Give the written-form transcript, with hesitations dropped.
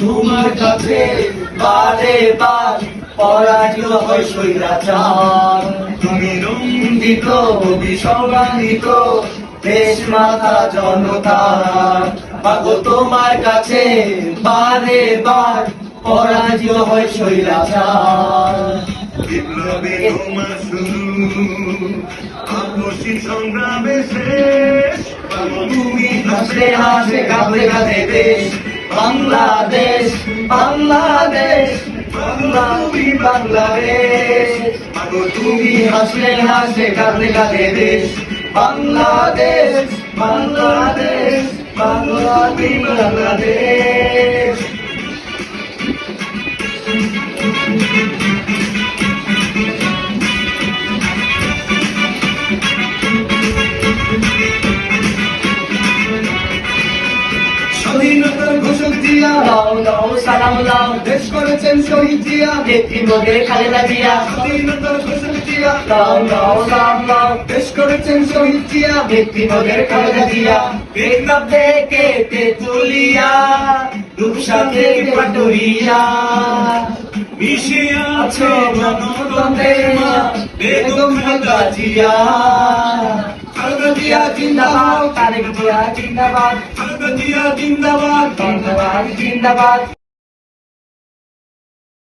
তোমার কাছে বারে বার পরাজিত হয় স্বৈরাচার। তুমি রঞ্জিত বিসম্মানিত দেশ মাতা জনতার। মাগো তোমার কাছে বারে বার পরাজিত হয় স্বৈরাচার। বিপ্লবে তোমার শুরু, আপসী সংগ্রামে শেষ। তুমি হাসে হাসে কাঁদে কাঁদে দেশ বাংলাদেশ, বাংলাদেশ, তুমি বাংলাদেশ। তুমি হাসলে হাসে কাঁদে কাঁদে দেশ বাংলাদেশ, বাংলাদেশ, বাংলাদেশ, বাংলাদেশ। স্বাধীনতার ঘোষক জিয়া, লাও লাও সালাম লাও, দেশ করেছেন শহীদ জিয়া, নেত্রী মোদের খালেদা জিয়া। স্বাধীনতার ঘোষক জিয়া, লাও লাও সালাম লাও, দেশ করেছেন শহীদ জিয়া, নেত্রী মোদের খালেদা জিয়া। বিপ্লব থেকে তেতুলিয়া, রূপসাকে পাটুরিয়া, মিশে আছে গণতন্ত্রের মা বেগম খালেদা জিয়া। খালেদা জিয়া জিন্দাবাদ, তারেক জিয়া জিন্দাবাদ, খালেদা জিয়া জিন্দাবাদ। জিন্দাবাদ জিন্দাবাদ।